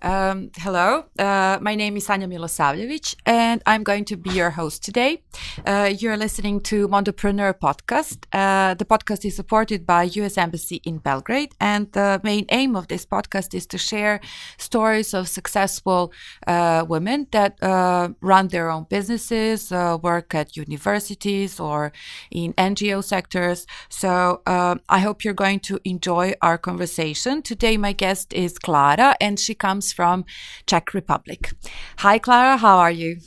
Hello, my name is Anja Milosavljevic, and I'm going to be your host today. You're listening to Mondopreneur podcast. The podcast is supported by U.S. Embassy in Belgrade, and the main aim of this podcast is to share stories of successful women that run their own businesses, work at universities or in NGO sectors. So I hope you're going to enjoy our conversation. Today, my guest is Klara, and she comes from Czech Republic. Hi, Klara. How are you?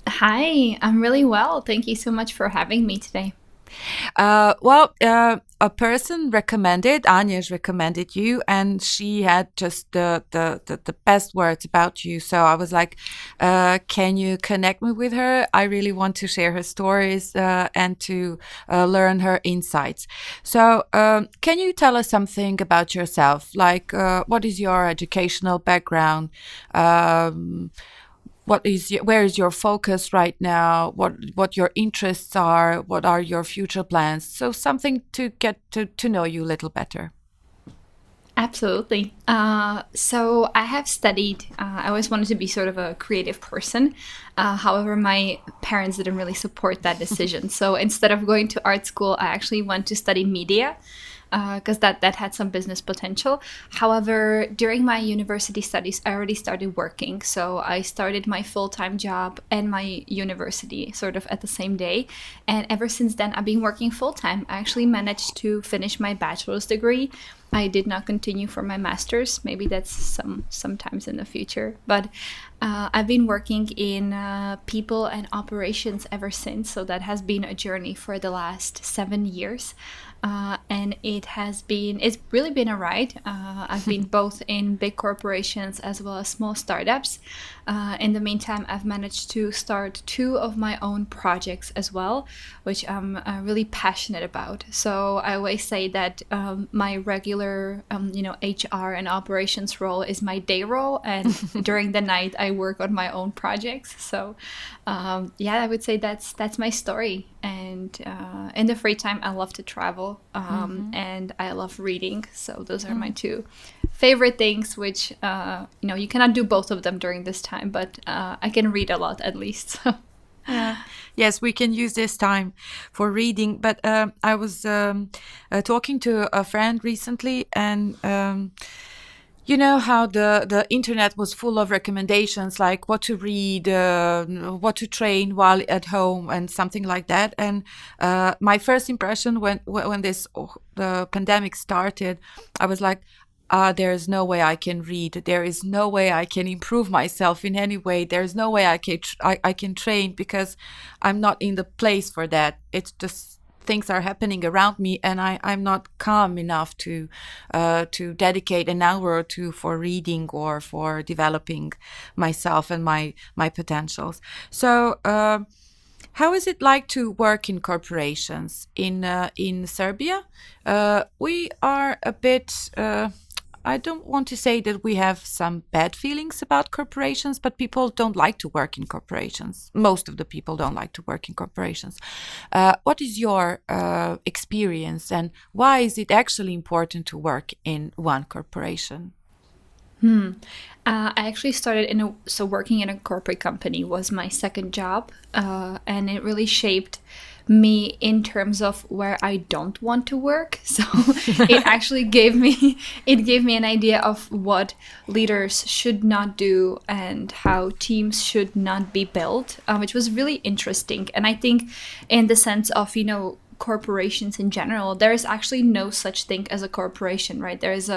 Hi, I'm really well. Thank you so much for having me today. A person recommended, Anya's recommended you, and she had just the best words about you. So I was like, can you connect me with her? I really want to share her stories and to learn her insights. So can you tell us something about yourself? Like, what is your educational background? Where is your focus right now? What your interests are? What are your future plans? So something to get to know you a little better. Absolutely. So I have studied, I always wanted to be sort of a creative person. However, my parents didn't really support that decision. So instead of going to art school, I actually went to study media, because that had some business potential. However, during my university studies, I already started working. So I started my full-time job and my university sort of at the same day. And ever since then, I've been working full-time. I actually managed to finish my bachelor's degree. I did not continue for my master's. Maybe that's sometimes in the future. But I've been working in people and operations ever since. So that has been a journey for the last 7 years. And it's really been a ride. I've been both in big corporations as well as small startups. In the meantime, I've managed to start 2 of my own projects as well, which I'm really passionate about. So I always say that my regular, HR and operations role is my day role, and during the night I work on my own projects. So I would say that's my story. And in the free time, I love to travel, and I love reading. So those are my 2 favorite things, which, you cannot do both of them during this time, but I can read a lot at least. Yeah. Yes, we can use this time for reading. But I was talking to a friend recently, and you know how the internet was full of recommendations, like what to read, what to train while at home, and something like that. And my first impression when the pandemic started, I was like, there is no way I can read. There is no way I can improve myself in any way. There is no way I can train, because I'm not in the place for that. It's just things are happening around me, and I'm not calm enough to dedicate an hour or 2 for reading or for developing myself and my potentials. So how is it like to work in corporations in Serbia? We are a bit. I don't want to say that we have some bad feelings about corporations, but people don't like to work in corporations. Most of the people don't like to work in corporations. What is your experience, and why is it actually important to work in one corporation? I actually started working in a corporate company was my second job, and it really shaped me in terms of where I don't want to work. So it actually gave me an idea of what leaders should not do and how teams should not be built, which was really interesting. And I think in the sense of, corporations in general, there is actually no such thing as a corporation, right? There is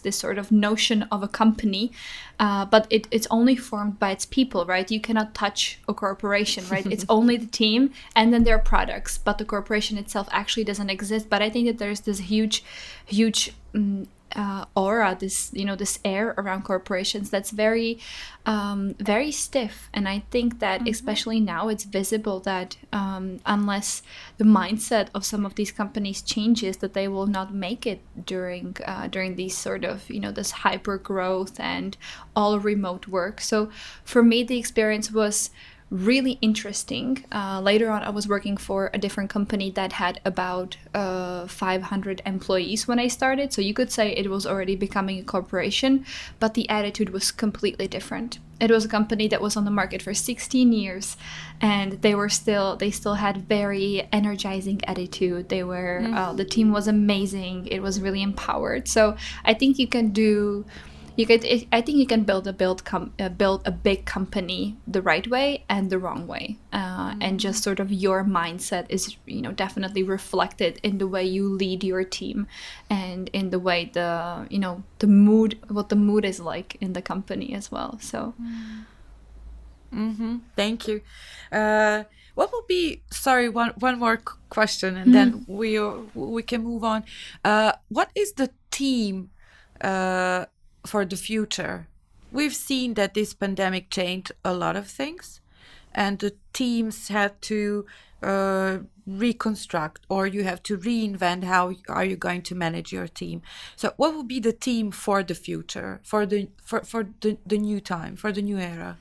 this sort of notion of a company, but it's only formed by its people, right? You cannot touch a corporation, right? It's only the team and then their products, but the corporation itself actually doesn't exist. But I think that there's this huge aura, this air around corporations that's very, very stiff. And I think that especially now it's visible that unless the mindset of some of these companies changes, that they will not make it during these sort of, this hyper growth and all remote work. So for me, the experience was really interesting. Later on, I was working for a different company that had about 500 employees when I started. So you could say it was already becoming a corporation, but the attitude was completely different. It was a company that was on the market for 16 years, and they still had very energizing attitude. They were the team was amazing. It was really empowered. So I think you can do. I think you can build a big company the right way and the wrong way, and just sort of your mindset is definitely reflected in the way you lead your team, and in the way the mood is like in the company as well. So, Thank you. What will be? Sorry, one more question, and then we can move on. What is the team? For the future? We've seen that this pandemic changed a lot of things, and the teams had to reconstruct, or you have to reinvent how are you going to manage your team. So what will be the team for the future, for the new time, for the new era?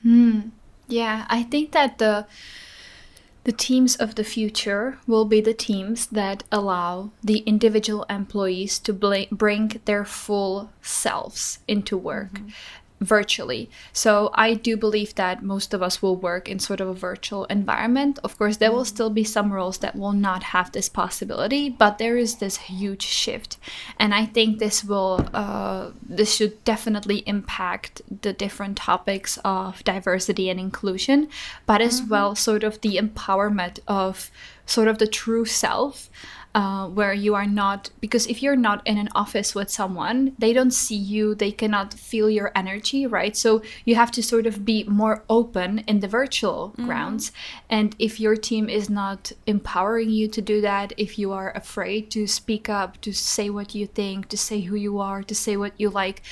Yeah, I think that the teams of the future will be the teams that allow the individual employees to bring their full selves into work virtually. So I do believe that most of us will work in sort of a virtual environment. Of course, there will still be some roles that will not have this possibility, but there is this huge shift. And I think this should definitely impact the different topics of diversity and inclusion, but as well sort of the empowerment of sort of the true self. Where you are not, because if you're not in an office with someone, they don't see you, they cannot feel your energy, right? So you have to sort of be more open in the virtual grounds. And if your team is not empowering you to do that, if you are afraid to speak up, to say what you think, to say who you are, to say what you like,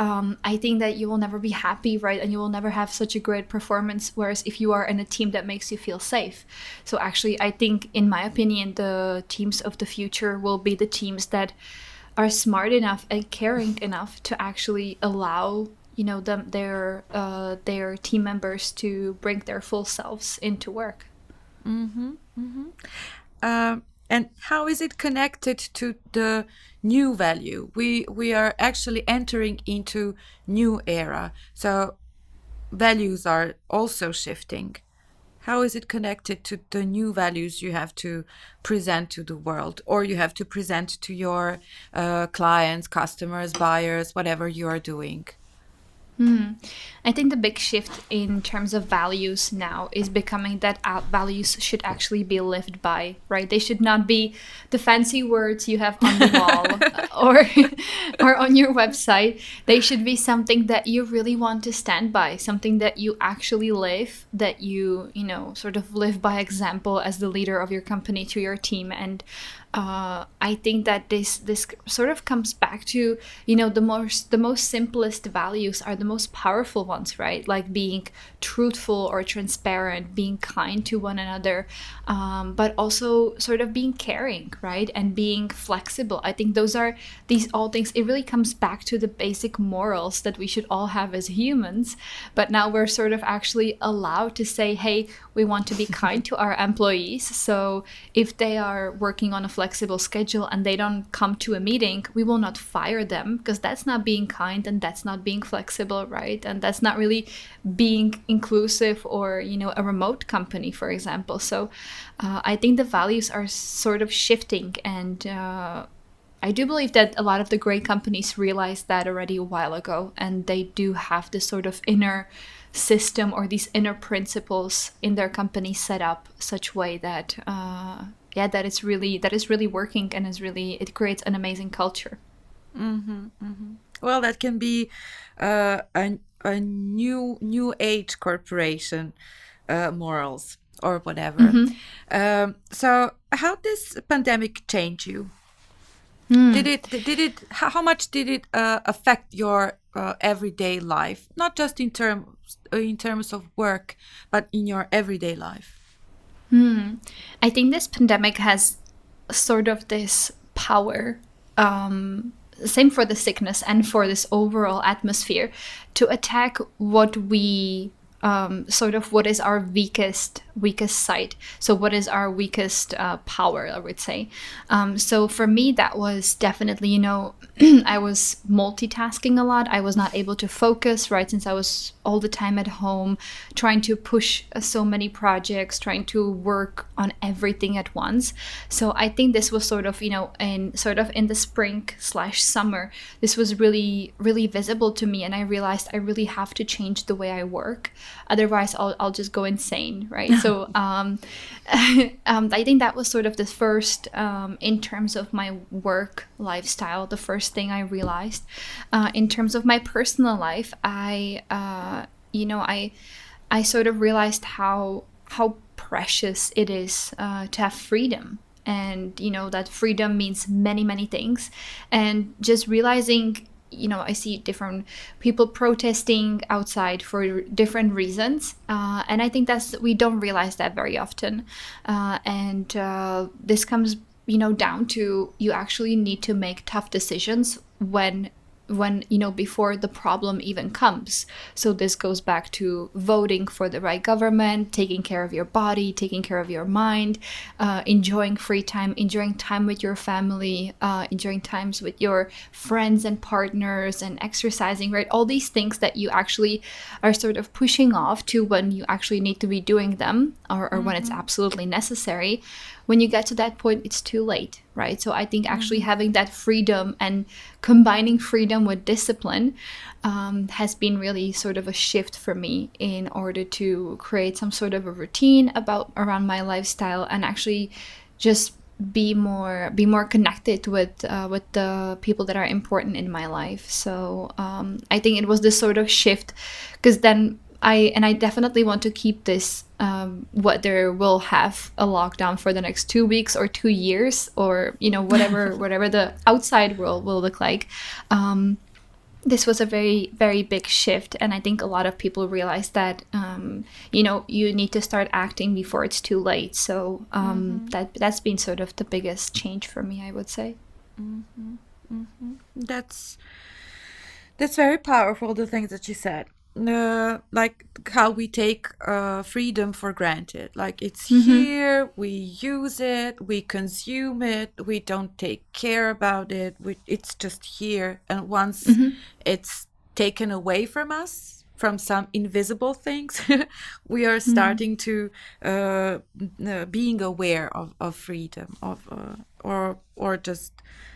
I think that you will never be happy, right? And you will never have such a great performance. Whereas if you are in a team that makes you feel safe. So actually, I think, in my opinion, the teams of the future will be the teams that are smart enough and caring enough to actually allow their team members to bring their full selves into work. And how is it connected to the new value? We are actually entering into new era. So values are also shifting. How is it connected to the new values you have to present to the world, or you have to present to your clients, customers, buyers, whatever you are doing? I think the big shift in terms of values now is becoming that values should actually be lived by, right? They should not be the fancy words you have on the wall or on your website. They should be something that you really want to stand by, something that you actually live, that you sort of live by example as the leader of your company to your team. And I think that this sort of comes back to the most simplest values are the most powerful ones, right? Like being truthful or transparent, being kind to one another, but also sort of being caring, right? And being flexible. I think these all things. It really comes back to the basic morals that we should all have as humans. But now we're sort of actually allowed to say, hey, we want to be kind to our employees. So if they are working on a flexible schedule and they don't come to a meeting, we will not fire them, because that's not being kind and that's not being flexible, right? And that's not really being inclusive, or a remote company, for example. So I think the values are sort of shifting, and I do believe that a lot of the great companies realized that already a while ago, and they do have this sort of inner system or these inner principles in their company set up such way that that is really working, and it creates an amazing culture. Well, that can be a new age corporation morals or whatever. So how did this pandemic change you? How much did it affect your everyday life? Not just in terms of work, but in your everyday life. I think this pandemic has sort of this power, same for the sickness and for this overall atmosphere, to attack what we sort of what is our weakest side. So what is our weakest power, I would say. So for me, that was definitely, you know, I was multitasking a lot. I was not able to focus, right? Since I was all the time at home, trying to push so many projects, trying to work on everything at once. So I think this was sort of, you know, in the spring/summer, this was really, really visible to me. And I realized I really have to change the way I work. Otherwise, I'll just go insane, right? So I think that was sort of the first, in terms of my work lifestyle, the first thing I realized. In terms of my personal life, I sort of realized how precious it is to have freedom. And, you know, that freedom means many, many things. And just realizing, you know, I see different people protesting outside for different reasons. And I think we don't realize that very often. And this comes, you know, down to you actually need to make tough decisions when you know, before the problem even comes. So this goes back to voting for the right government, taking care of your body, taking care of your mind, enjoying free time, enjoying time with your family, enjoying times with your friends and partners, and exercising, right? All these things that you actually are sort of pushing off to when you actually need to be doing them, or when it's absolutely necessary. When you get to that point, it's too late, right? So I think actually having that freedom and combining freedom with discipline has been really sort of a shift for me in order to create some sort of a routine around my lifestyle, and actually just be more connected with the people that are important in my life. So I think it was this sort of shift, because then I definitely want to keep this, whether we'll have a lockdown for the next 2 weeks or 2 years, or, you know, whatever the outside world will look like. This was a very, very big shift. And I think a lot of people realize that, you know, you need to start acting before it's too late. So that's been sort of the biggest change for me, I would say. That's very powerful, the things that you said. Like how we take freedom for granted. Like it's here, we use it, we consume it, we don't take care about it. It's just here. And once it's taken away from us, from some invisible things, we are starting to being aware of freedom, or just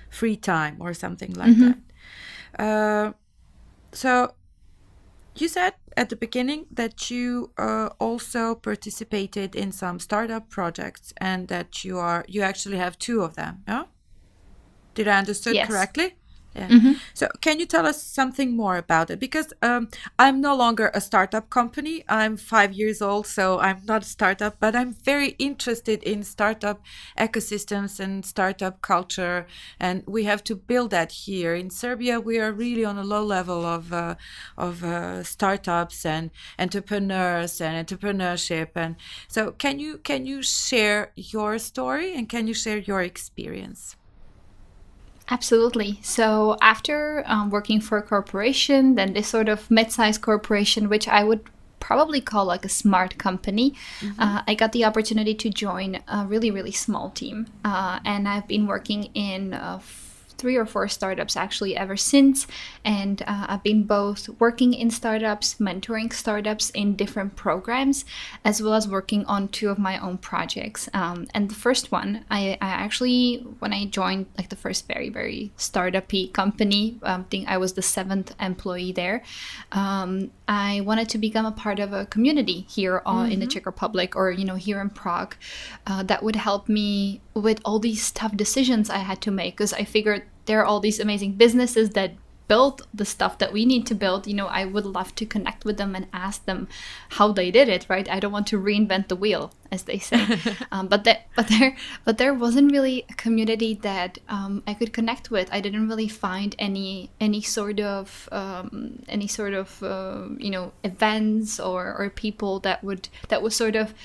free time or something like that. So you said at the beginning that you also participated in some startup projects, and that you actually have 2 of them. Yeah? Did I understand correctly? Yeah. So can you tell us something more about it? Because I'm no longer a startup company. I'm 5 years old, so I'm not a startup, but I'm very interested in startup ecosystems and startup culture. And we have to build that here. In Serbia, we are really on a low level of startups and entrepreneurs and entrepreneurship. And so can you share your story, and can you share your experience? Absolutely. So after working for a corporation, then this sort of mid-sized corporation, which I would probably call like a smart company, I got the opportunity to join a really, really small team. And I've been working in 3 or 4 startups actually ever since. And I've been both working in startups, mentoring startups in different programs, as well as working on 2 of my own projects. And the first one, I actually, when I joined like the first very, very startup-y company, I think I was the 7th employee there. I wanted to become a part of a community here in the Czech Republic, or, you know, here in Prague, that would help me with all these tough decisions I had to make, because I figured there are all these amazing businesses that build the stuff that we need to build. You know, I would love to connect with them and ask them how they did it, right? I don't want to reinvent the wheel, as they say. But there wasn't really a community that I could connect with. I didn't really find any sort of you know, events or people that would sort of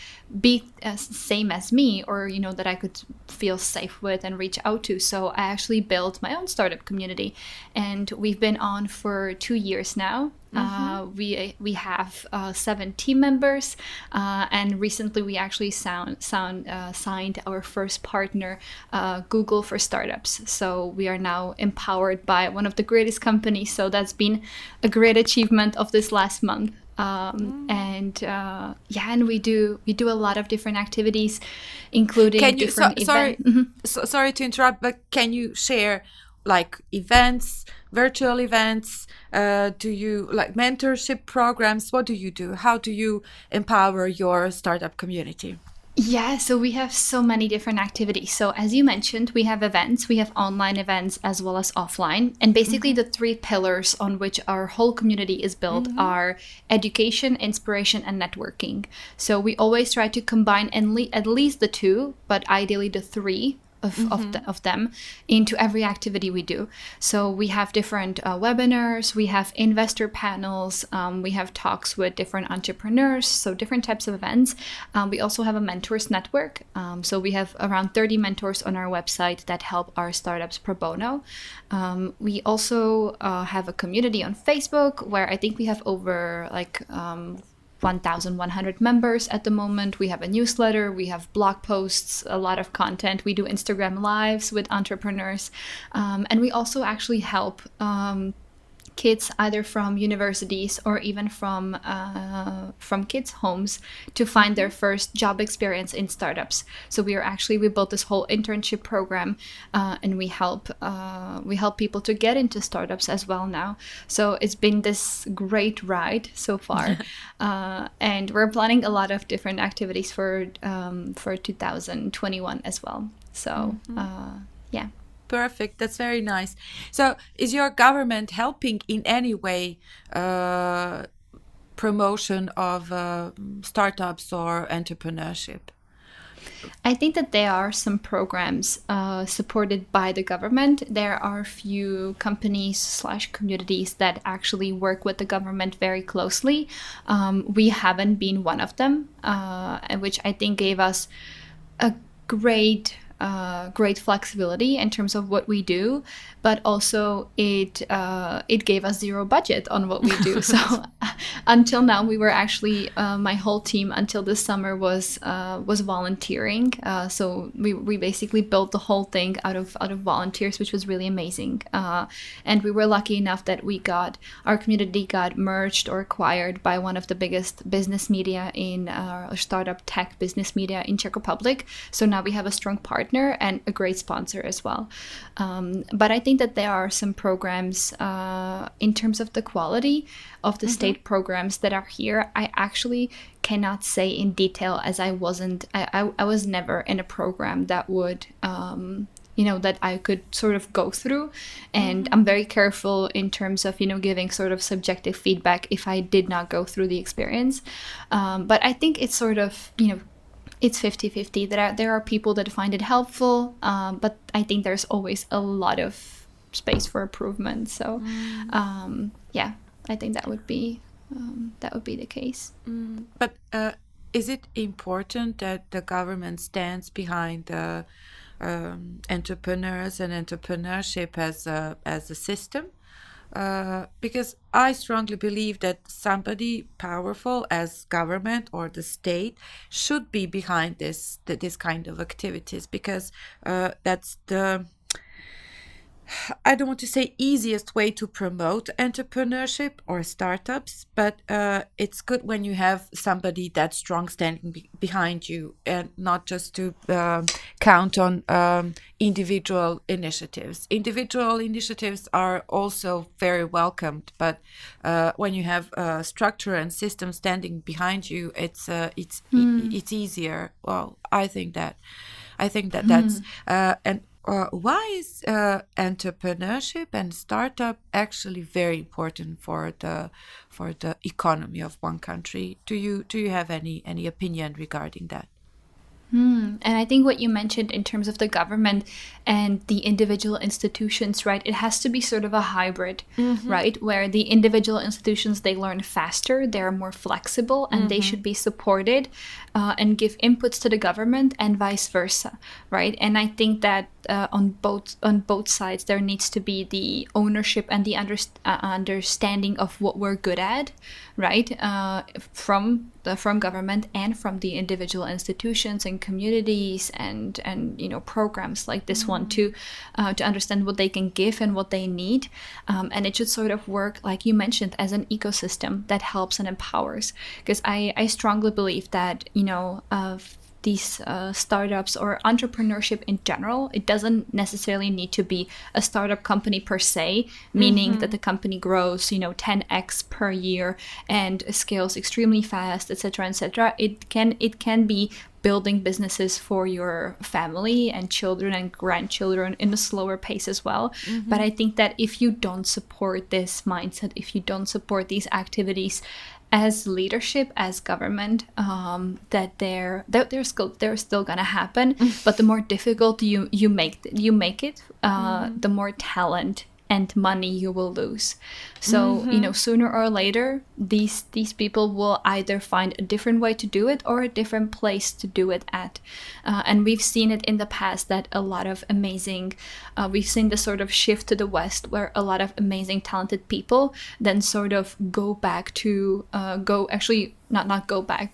be same as me, or, you know, that I could feel safe with and reach out to. So I actually built my own startup community, and we've been on for 2 years now. We have 7 team members, and recently we actually signed our first partner, Google for startups. So we are now empowered by one of the greatest companies. So that's been a great achievement of this last month. And we do a lot of different activities, including different events. Sorry to interrupt, but can you share like events, virtual events? Do you like mentorship programs? What do you do? How do you empower your startup community? Yeah, so we have so many different activities. So as you mentioned, we have events, we have online events as well as offline. And basically the 3 pillars on which our whole community is built are education, inspiration, and networking. So we always try to combine at least the 2, but ideally the 3 of them into every activity we do. So we have different webinars, we have investor panels, we have talks with different entrepreneurs, so different types of events. We also have a mentors network. So we have around 30 mentors on our website that help our startups pro bono. We also have a community on Facebook where I think we have over 1,100 members at the moment. We have a newsletter, we have blog posts, a lot of content. We do Instagram lives with entrepreneurs. And we also actually help kids either from universities or even from kids' homes to find their first job experience in startups. So we built this whole internship program, and we help people to get into startups as well now. So it's been this great ride so far, and we're planning a lot of different activities for 2021 as well. So yeah. Perfect. That's very nice. So is your government helping in any way promotion of startups or entrepreneurship? I think that there are some programs supported by the government. There are a few companies / communities that actually work with the government very closely. We haven't been one of them, which I think gave us a great flexibility in terms of what we do, but also it gave us zero budget on what we do. So until now, we were actually my whole team until this summer was volunteering. So we basically built the whole thing out of volunteers, which was really amazing. And we were lucky enough that our community got merged or acquired by one of the biggest business media in startup tech business media in Czech Republic. So now we have a strong partner and a great sponsor as well. But I think that there are some programs in terms of the quality of the state programs that are here. I actually cannot say in detail, as I was never in a program that would that I could sort of go through, and I'm very careful in terms of giving sort of subjective feedback if I did not go through the experience. But I think it's sort of it's 50-50. There are people that find it helpful, but I think there's always a lot of space for improvement. So, I think that would be the case. But is it important that the government stands behind the entrepreneurs and entrepreneurship as a system? Because I strongly believe that somebody powerful as government or the state should be behind this kind of activities, because that's the, I don't want to say easiest way to promote entrepreneurship or startups, but it's good when you have somebody that's strong standing behind you, and not just to count on individual initiatives. Individual initiatives are also very welcomed, but when you have structure and system standing behind you, it's easier. Well, I think that that's and. Why is entrepreneurship and startup actually very important for the economy of one country? Do you have any opinion regarding that? And I think what you mentioned in terms of the government and the individual institutions, right? It has to be sort of a hybrid, right? Where the individual institutions, they learn faster, they're more flexible, and they should be supported and give inputs to the government, and vice versa, right? And I think that on both sides, there needs to be the ownership and the understanding of what we're good at, right? From government and from the individual institutions and communities and programs like this one to understand what they can give and what they need, and it should sort of work, like you mentioned, as an ecosystem that helps and empowers. Because I strongly believe that these startups or entrepreneurship in general, it doesn't necessarily need to be a startup company per se, meaning that the company grows 10x per year and scales extremely fast, etc., etc. It can be building businesses for your family and children and grandchildren in a slower pace as well. But I think that if you don't support this mindset, if you don't support these activities as leadership, as government, that they're still gonna happen. But the more difficult you make it, the more talent and money you will lose. So sooner or later, these people will either find a different way to do it or a different place to do it at. And we've seen it in the past that a lot of amazing, we've seen the sort of shift to the West where a lot of amazing, talented people then sort of go back to,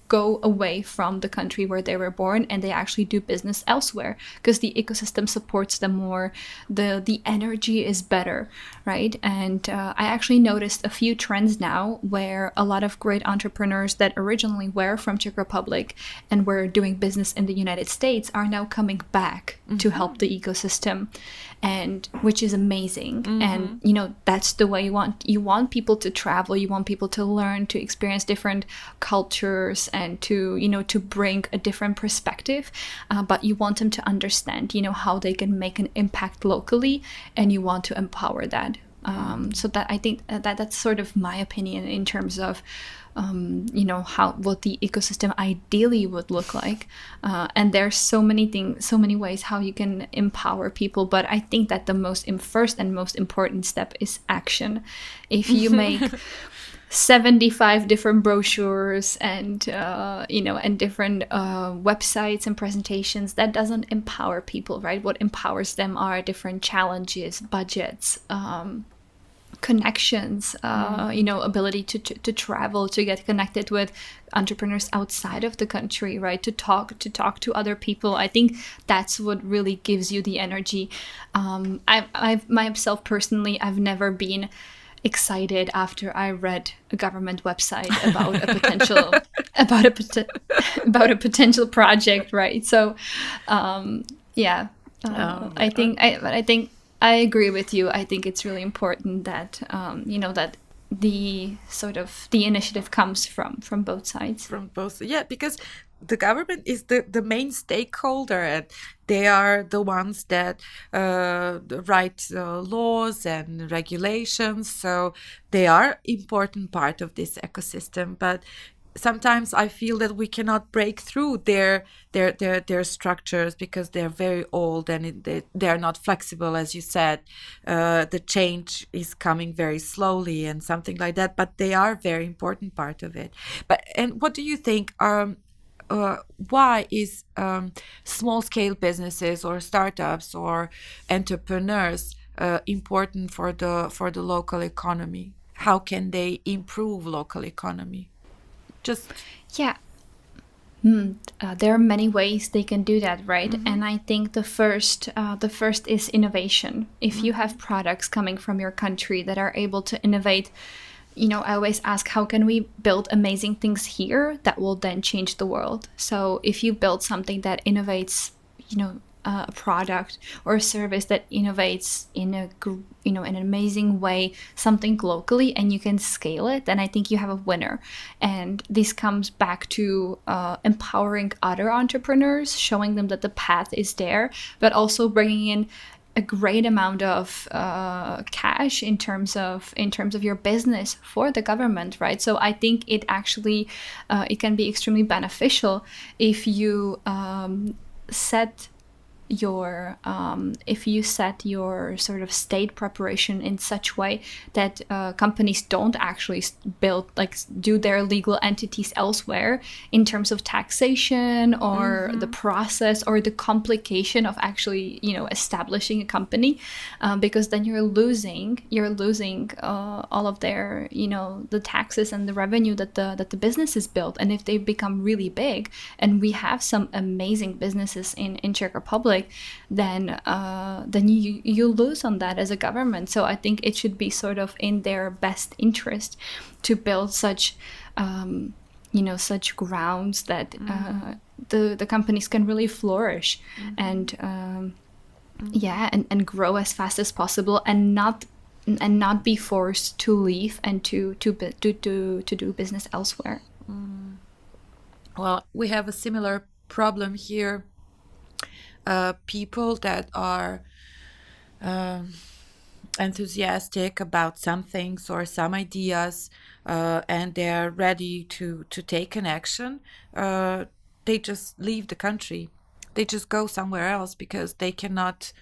go away from the country where they were born, and they actually do business elsewhere because the ecosystem supports them more, the energy is better, right? And I actually noticed a few trends now where a lot of great entrepreneurs that originally were from Czech Republic and were doing business in the United States are now coming back to help the ecosystem, and which is amazing. And that's the way you want people to travel, you want people to learn, to experience different cultures, and to bring a different perspective, but you want them to understand how they can make an impact locally, and you want to empower that. So that I think that's sort of my opinion in terms of what the ecosystem ideally would look like. And there's so many ways how you can empower people, but I think that the first and most important step is action. If you make 75 different brochures and and different websites and presentations, that doesn't empower people, right? What empowers them are different challenges, budgets, connections, ability to travel, to get connected with entrepreneurs outside of the country, right? To talk to other people. I think that's what really gives you the energy. I've myself personally, I've never been excited after I read a government website about a potential about a potential project, right? So I think I agree with you. I think it's really important that that the initiative comes from both sides. From both, yeah, because the government is the main stakeholder, and they are the ones that write laws and regulations. So they are important part of this ecosystem. But sometimes I feel that we cannot break through their structures because they're very old and they're not flexible, as you said. The change is coming very slowly and something like that. But they are a very important part of it. And what do you think? Why is small-scale businesses or startups or entrepreneurs important for the local economy? How can they improve local economy? There are many ways they can do that, right? And I think the first is innovation. If you have products coming from your country that are able to innovate, I always ask, how can we build amazing things here that will then change the world? So if you build something that innovates, a product or a service that innovates in an amazing way, something locally, and you can scale it, then I think you have a winner. And this comes back to empowering other entrepreneurs, showing them that the path is there, but also bringing in a great amount of cash in terms of your business for the government, right? So I think it actually it can be extremely beneficial if you set your if you set your sort of state preparation in such way that companies don't actually build, like, do their legal entities elsewhere in terms of taxation or the process or the complication of actually, you know, establishing a company, because then you're losing all of their, you know, the taxes and the revenue that the business is built. And if they become really big, and we have some amazing businesses in Czech Republic, then you lose on that as a government. So I think it should be sort of in their best interest to build such such grounds that the companies can really flourish and and grow as fast as possible, and not be forced to leave and to do business elsewhere. Well, we have a similar problem here. People that are enthusiastic about some things or some ideas, and they're ready to take an action, they just leave the country. They just go somewhere else because they cannot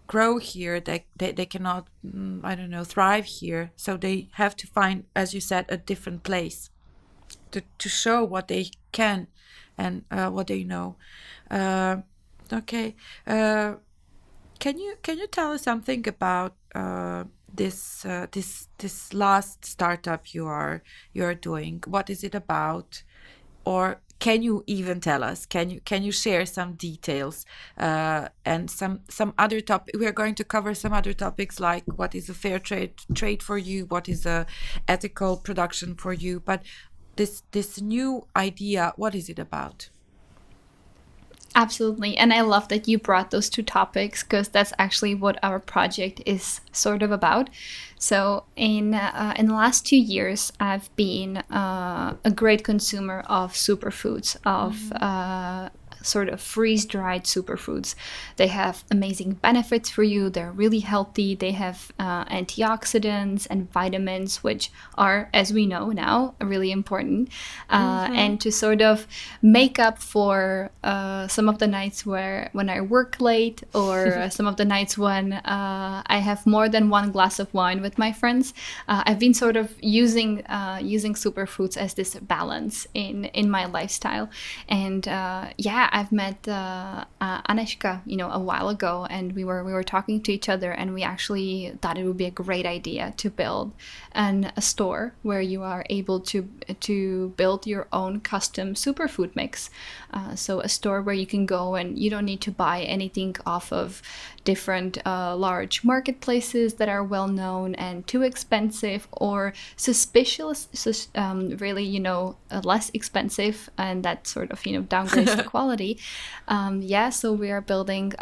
grow here. They cannot, thrive here. So they have to find, as you said, a different place to show what they can and what they know. Okay. Can you tell us something about this last startup you are doing? What is it about? Or can you even tell us? Can you share some details and some other topic? We are going to cover some other topics, like what is a fair trade for you, what is a ethical production for you, but this new idea, what is it about? Absolutely. And I love that you brought those two topics, because that's actually what our project is sort of about. So in the last 2 years, I've been a great consumer of superfoods, of sort of freeze-dried superfoods. They have amazing benefits for you. They're really healthy. They have antioxidants and vitamins, which are, as we know now, really important. And to sort of make up for some of the nights when I work late, or some of the nights when I have more than one glass of wine with my friends, I've been sort of using superfoods as this balance in my lifestyle. And I've met Aneška, a while ago, and we were talking to each other, and we actually thought it would be a great idea to build a store where you are able to build your own custom superfood mix. So a store where you can go and you don't need to buy anything off of different large marketplaces that are well known and too expensive, or suspicious, really, less expensive, and that sort of downgrades the quality. So we are building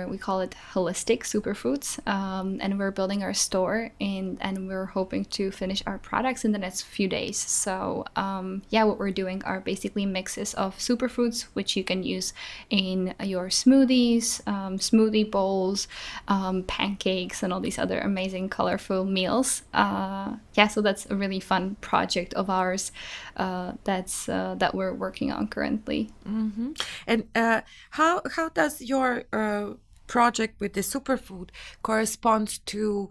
we call it Holistic Superfoods, and we're building our store and we're hoping to finish our products in the next few days. So what we're doing are basically mixes of superfoods, which you can use in your smoothies, smoothie bowls, pancakes, and all these other amazing colorful meals. So that's a really fun project of ours that we're working on currently. And how does your project with the superfood corresponds to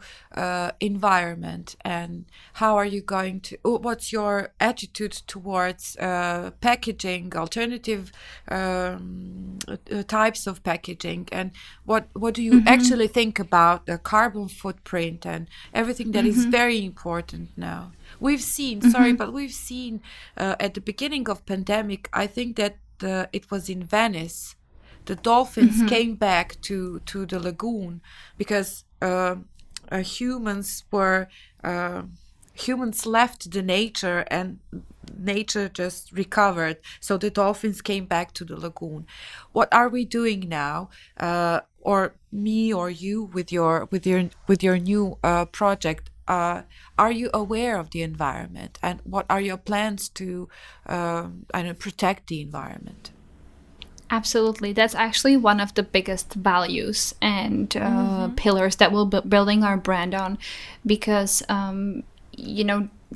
environment, and how are you going to? What's your attitude towards packaging, alternative types of packaging, and what do you actually think about the carbon footprint and everything that is very important now? We've seen, we've seen at the beginning of pandemic, I think that it was in Venice, the dolphins came back to the lagoon because humans left the nature, and nature just recovered. So the dolphins came back to the lagoon. What are we doing now, or me or you with your new project? Are you aware of the environment, and what are your plans to protect the environment? Absolutely. That's actually one of the biggest values and pillars that we're building our brand on, because,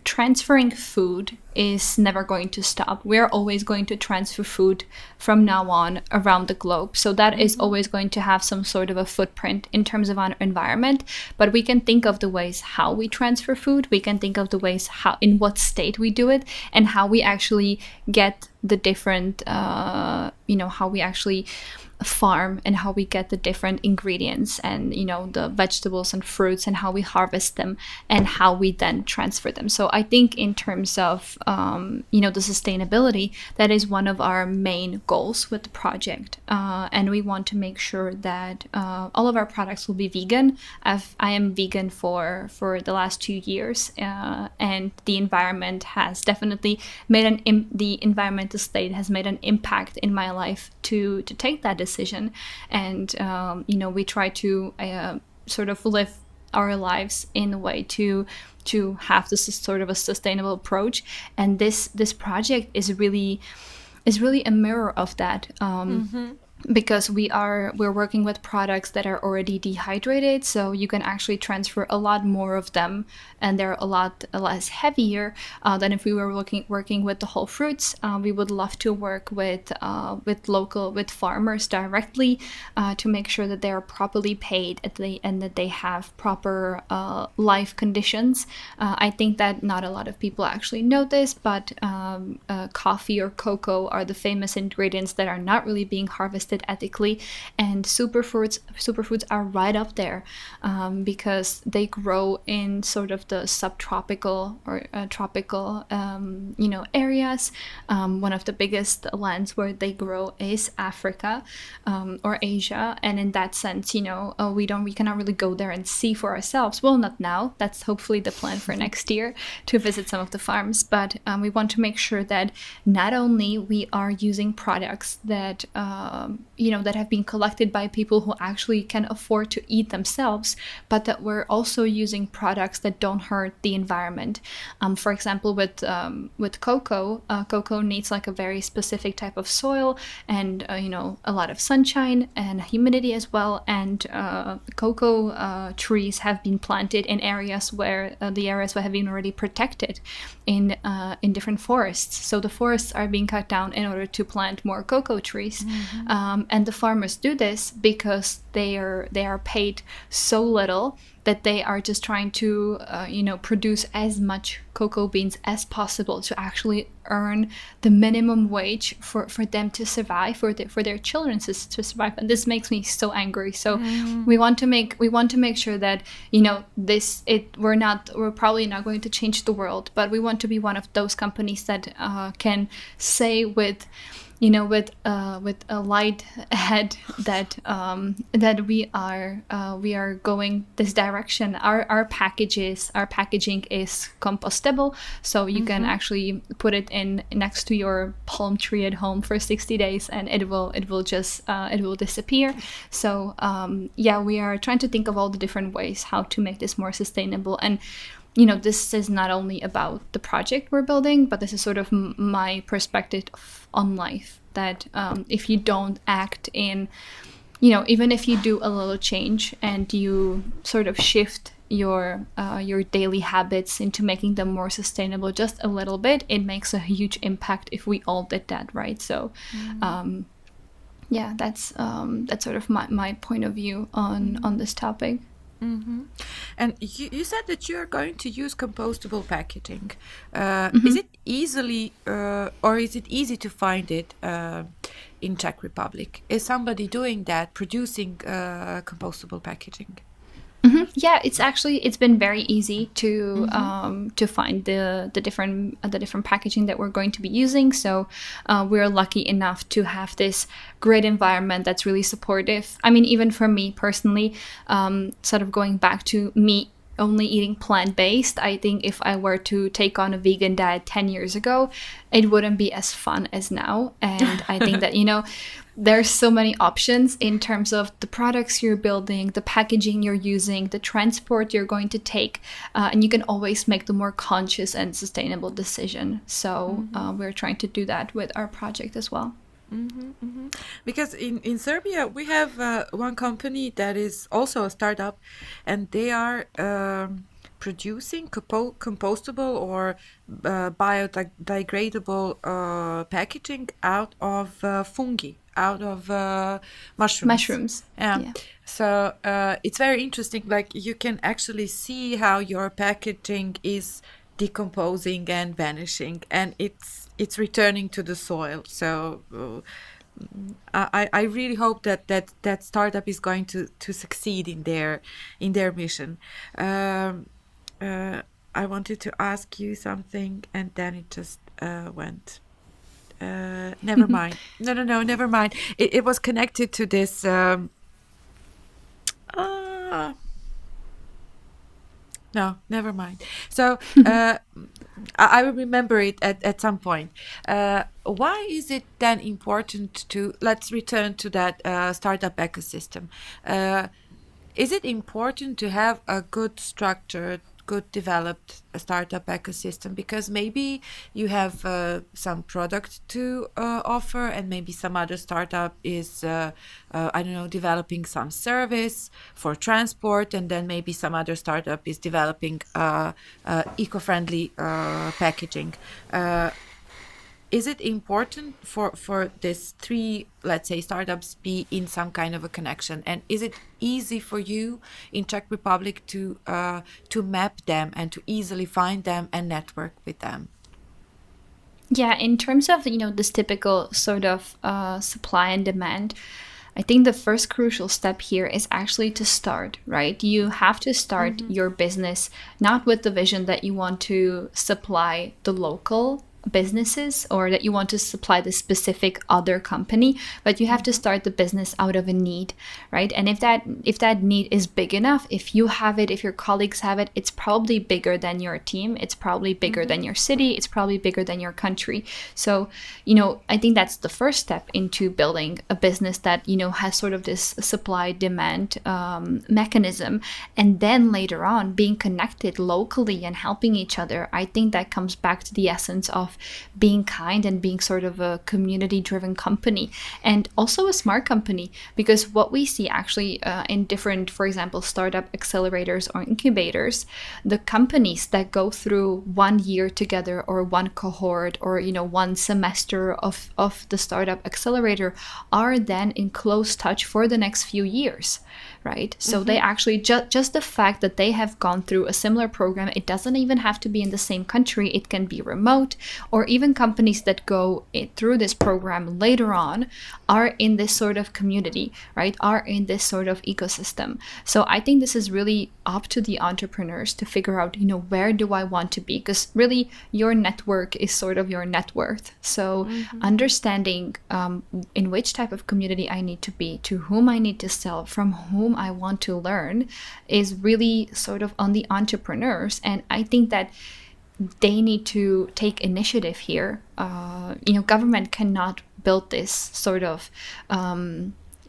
transferring food is never going to stop. We're always going to transfer food from now on around the globe. So that is always going to have some sort of a footprint in terms of our environment. But we can think of the ways how we transfer food. We can think of the ways in what state we do it, and how we actually get the different, how we actually farm and how we get the different ingredients and the vegetables and fruits and how we harvest them and how we then transfer them. So I think in terms of the sustainability, that is one of our main goals with the project, and we want to make sure that all of our products will be vegan. I am vegan for the last 2 years, and the environment has definitely made the environmental state has made an impact in my life to take that decision. And we try to sort of live our lives in a way to have this sort of a sustainable approach. And this project is really a mirror of that. Because we're working with products that are already dehydrated, so you can actually transfer a lot more of them, and they're a lot less heavier than if we were working with the whole fruits. We would love to work with farmers directly to make sure that they are properly paid and that they have proper life conditions. I think that not a lot of people actually know this, but coffee or cocoa are the famous ingredients that are not really being harvested ethically, and superfoods are right up there, because they grow in sort of the subtropical or tropical areas. One of the biggest lands where they grow is Africa or Asia, and in that sense, we cannot really go there and see for ourselves. Well, not now. That's hopefully the plan for next year, to visit some of the farms, but we want to make sure that not only we are using products that that have been collected by people who actually can afford to eat themselves, but that we're also using products that don't hurt the environment. For example, with cocoa needs like a very specific type of soil and a lot of sunshine and humidity as well. And cocoa trees have been planted in areas where have been already protected in different forests. So the forests are being cut down in order to plant more cocoa trees. And the farmers do this because they are paid so little that they are just trying to produce as much cocoa beans as possible to actually earn the minimum wage for them to survive, for their children to survive. And this makes me so angry. So we want to make sure that we're probably not going to change the world, but we want to be one of those companies that can say with a light head that we are going this direction. Our packaging is compostable, so you can actually put it in next to your palm tree at home for 60 days, and it will disappear. So we are trying to think of all the different ways how to make this more sustainable. And this is not only about the project we're building, but this is sort of my perspective on life, that if you don't act in, even if you do a little change and you sort of shift your daily habits into making them more sustainable just a little bit, it makes a huge impact if we all did that, right? So that's sort of my point of view on this topic. And you said that you're going to use compostable packaging. Is it easy to find it in Czech Republic? Is somebody doing that, producing compostable packaging? Yeah, it's been very easy to find the different packaging that we're going to be using. So we're lucky enough to have this great environment that's really supportive. I mean, even for me personally, sort of going back to me only eating plant-based, I think if I were to take on a vegan diet 10 years ago, it wouldn't be as fun as now. And I think that, there's so many options in terms of the products you're building, the packaging you're using, the transport you're going to take, and you can always make the more conscious and sustainable decision. So we're trying to do that with our project as well. Because in Serbia we have one company that is also a startup, and they are producing compostable or biodegradable packaging out of fungi, out of mushrooms. Mushrooms. Yeah. Yeah. So it's very interesting. Like you can actually see how your packaging is decomposing and vanishing, and it's returning to the soil. So I really hope that startup is going to succeed in their mission. Um, I wanted to ask you something, and then it just went. Never mind. No, never mind. It was connected to this. Uh, no, never mind. So I will remember it at some point. Why is it then important to, let's return to that startup ecosystem. Is it important to have a good structured, good developed startup ecosystem? Because maybe you have some product to offer, and maybe some other startup is, I don't know, developing some service for transport, and then maybe some other startup is developing eco-friendly packaging. Is it important for this three, let's say, startups be in some kind of a connection? And is it easy for you in Czech Republic to map them and to easily find them and network with them? Yeah, in terms of, this typical sort of supply and demand, I think the first crucial step here is actually to start, right? You have to start your business not with the vision that you want to supply the local businesses or that you want to supply the specific other company, but you have to start the business out of a need, right? And if that need is big enough, if you have it, if your colleagues have it, it's probably bigger than your team, it's probably bigger than your city, it's probably bigger than your country. So I think that's the first step into building a business that has sort of this supply demand mechanism. And then later on, being connected locally and helping each other, I think that comes back to the essence of being kind and being sort of a community driven company, and also a smart company. Because what we see actually in different, for example, startup accelerators or incubators, the companies that go through 1 year together or one cohort or one semester of the startup accelerator are then in close touch for the next few years, right? So they actually just the fact that they have gone through a similar program, it doesn't even have to be in the same country, it can be remote, or even companies that go through this program later on are in this sort of community, right? Are in this sort of ecosystem. So I think this is really up to the entrepreneurs to figure out, where do I want to be? Because really your network is sort of your net worth. So understanding in which type of community I need to be, to whom I need to sell, from whom I want to learn is really sort of on the entrepreneurs. And I think that they need to take initiative here. Government cannot build this sort of,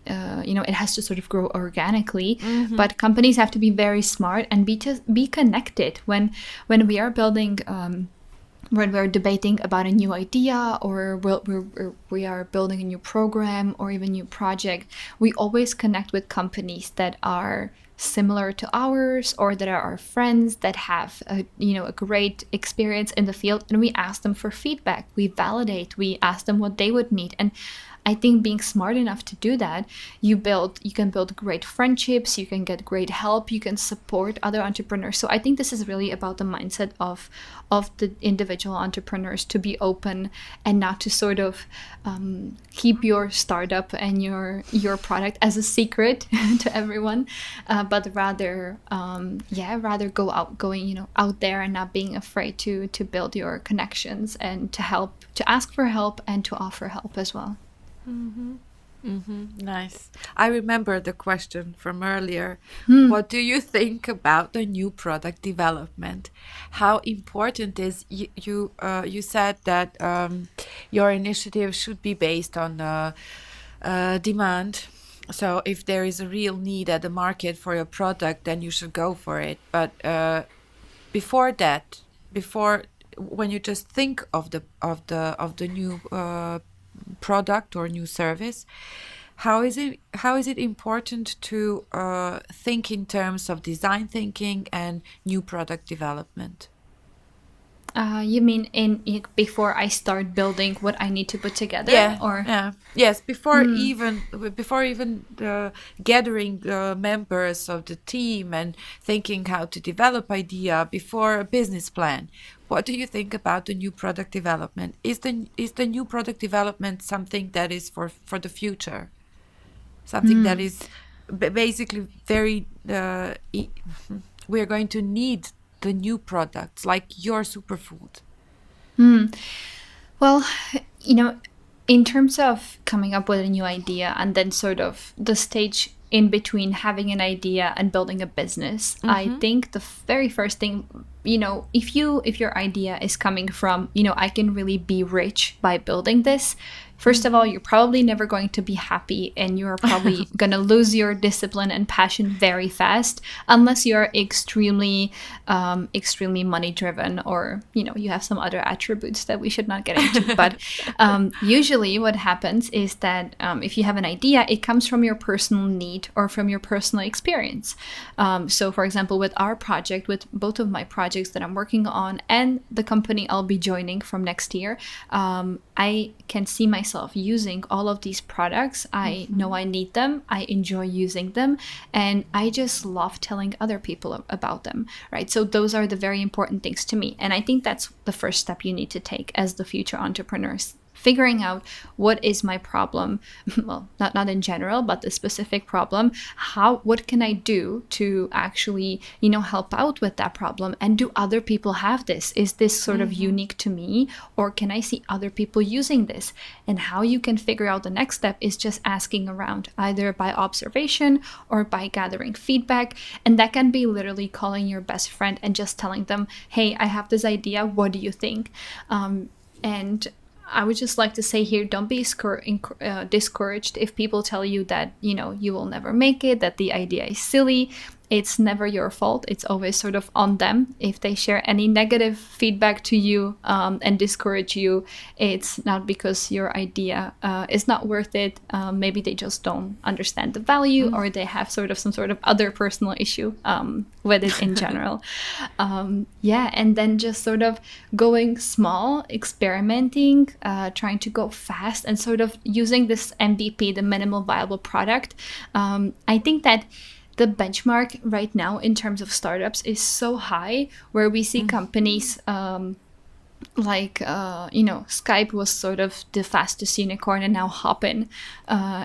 it has to sort of grow organically. But companies have to be very smart and be connected when we are building. When we're debating about a new idea or we are building a new program or even new project, we always connect with companies that are similar to ours or that are our friends that have a great experience in the field, and we ask them for feedback, we validate, we ask them what they would need. And I think being smart enough to do that, you can build great friendships, you can get great help, you can support other entrepreneurs. So I think this is really about the mindset of the individual entrepreneurs, to be open and not to sort of keep your startup and your product as a secret to everyone, but rather go out there and not being afraid to build your connections and to ask for help and to offer help as well. Nice. I remember the question from earlier. What do you think about the new product development? How important is you said that your initiative should be based on demand. So if there is a real need at the market for your product, then you should go for it. But before when you just think of the new product or new service, how is it important to think in terms of design thinking and new product development? You mean before I start building what I need to put together, or? Yes, before even gathering the members of the team and thinking how to develop idea before a business plan. What do you think about the new product development? Is the new product development something that is for the future? Something that is basically very we are going to need the new products like your superfood. Well, in terms of coming up with a new idea and then sort of the stage in between having an idea and building a business, I think the very first thing, if your idea is coming from, I can really be rich by building this. First of all, you're probably never going to be happy, and you're probably going to lose your discipline and passion very fast, unless you're extremely money driven, or, you have some other attributes that we should not get into. But usually what happens is that if you have an idea, it comes from your personal need or from your personal experience. So for example, with our project, with both of my projects that I'm working on and the company I'll be joining from next year, I can see myself using all of these products. I know I need them. I enjoy using them. And I just love telling other people about them, right? So those are the very important things to me. And I think that's the first step you need to take as the future entrepreneurs. Figuring out what is my problem, well, not in general, but the specific problem. What can I do to actually, help out with that problem? And do other people have this? Is this sort of unique to me? Or can I see other people using this? And how you can figure out the next step is just asking around, either by observation or by gathering feedback. And that can be literally calling your best friend and just telling them, hey, I have this idea. What do you think? And I would just like to say here, don't be discouraged if people tell you that, you will never make it, that the idea is silly. It's never your fault. It's always sort of on them. If they share any negative feedback to you and discourage you, it's not because your idea is not worth it. Maybe they just don't understand the value, or they have some sort of other personal issue with it in general. And then just sort of going small, experimenting, trying to go fast, and sort of using this MVP, the minimal viable product. I think that the benchmark right now in terms of startups is so high, where we see companies Skype was sort of the fastest unicorn, and now Hopin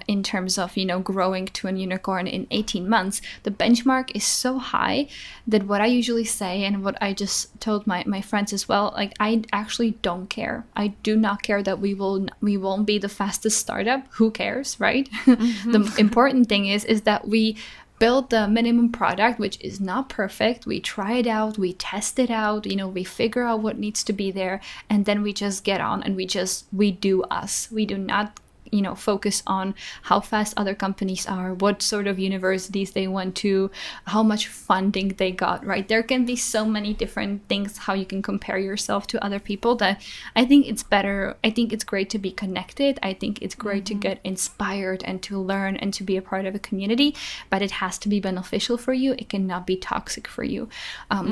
in terms of, growing to an unicorn in 18 months. The benchmark is so high that what I usually say, and what I just told my friends as well, I actually don't care. I do not care that we won't be the fastest startup. Who cares, right? The important thing is that we build the minimum product, which is not perfect. We try it out, we test it out, we figure out what needs to be there, and then we just get on and we do us. We do not focus on how fast other companies are, what sort of universities they went to, how much funding they got, right? There can be so many different things how you can compare yourself to other people, that I think it's better. I think it's great to be connected. I think it's great to get inspired and to learn and to be a part of a community, but it has to be beneficial for you. It cannot be toxic for you.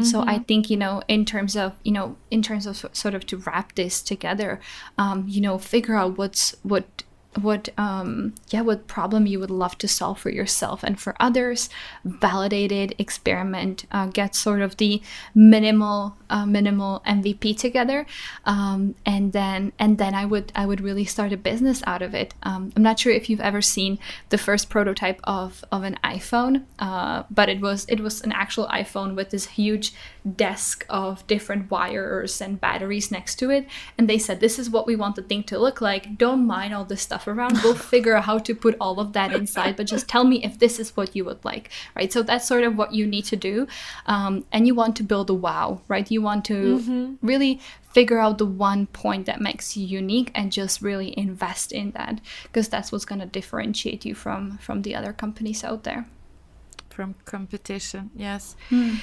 So I think, in terms of sort of to wrap this together, figure out what problem you would love to solve for yourself and for others. Validate it, experiment, get sort of the minimal MVP together, and then I would really start a business out of it. I'm not sure if you've ever seen the first prototype of an iPhone, but it was an actual iPhone with this huge desk of different wires and batteries next to it, and they said, this is what we want the thing to look like. Don't mind all this stuff around. We'll figure out how to put all of that inside, but just tell me if this is what you would like, right? So that's sort of what you need to do, and you want to build a wow, right? You want to really figure out the one point that makes you unique and just really invest in that, because that's what's going to differentiate you from the other companies out there. from competition. Yes. Hmm.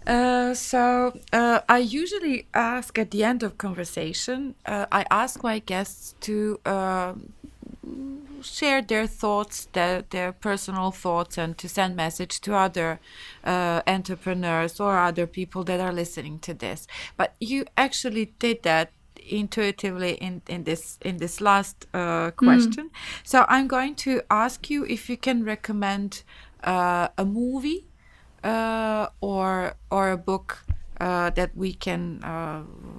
I usually ask at the end of conversation, I ask my guests to share their thoughts, their personal thoughts, and to send message to other entrepreneurs or other people that are listening to this. But you actually did that intuitively in this last Hmm. question. So I'm going to ask you if you can recommend a movie or a book that we can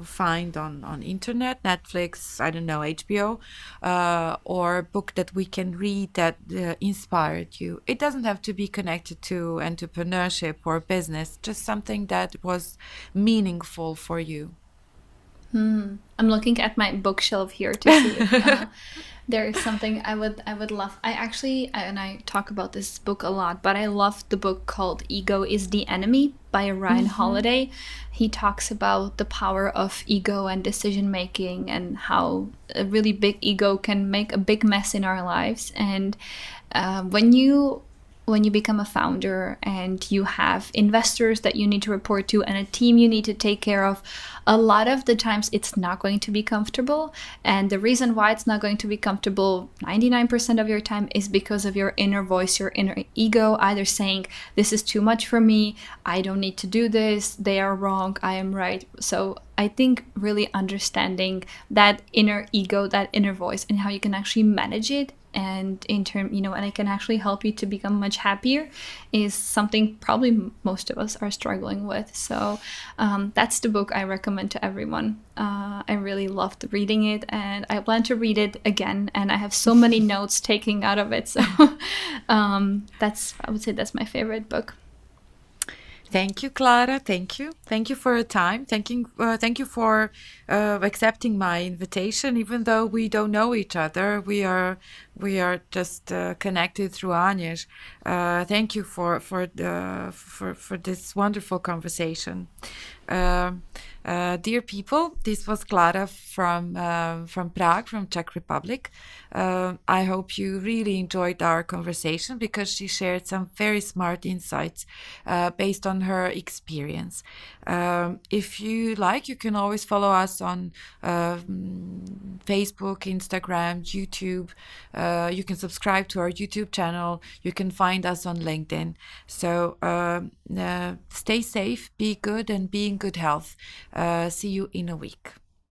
find on internet, Netflix, I don't know, HBO, or a book that we can read that inspired you. It doesn't have to be connected to entrepreneurship or business, just something that was meaningful for you. Hmm. I'm looking at my bookshelf here to see if there is something I would love. And I talk about this book a lot, but I love the book called Ego is the Enemy by Ryan Hmm. Holiday. He talks about the power of ego and decision making and how a really big ego can make a big mess in our lives. And when you become a founder and you have investors that you need to report to and a team you need to take care of, a lot of the times it's not going to be comfortable. And the reason why it's not going to be comfortable 99% of your time is because of your inner voice, your inner ego, either saying, this is too much for me, I don't need to do this, they are wrong, I am right. So I think really understanding that inner ego, that inner voice, and how you can actually manage it, and and it can actually help you to become much happier, is something probably most of us are struggling with. So that's the book I recommend to everyone. I really loved reading it, and I plan to read it again, and I have so many notes taken out of it. So I would say that's my favorite book. Thank you, Clara. Thank you. Thank you for your time. Thank you for accepting my invitation. Even though we don't know each other, we are just connected through Agnes. Thank you for this wonderful conversation. Um Dear people, this was Clara from Prague, from Czech Republic. I hope you really enjoyed our conversation because she shared some very smart insights based on her experience. If you like, you can always follow us on Facebook, Instagram, YouTube. You can subscribe to our YouTube channel. You can find us on LinkedIn. So stay safe, be good, and be in good health. See you in a week.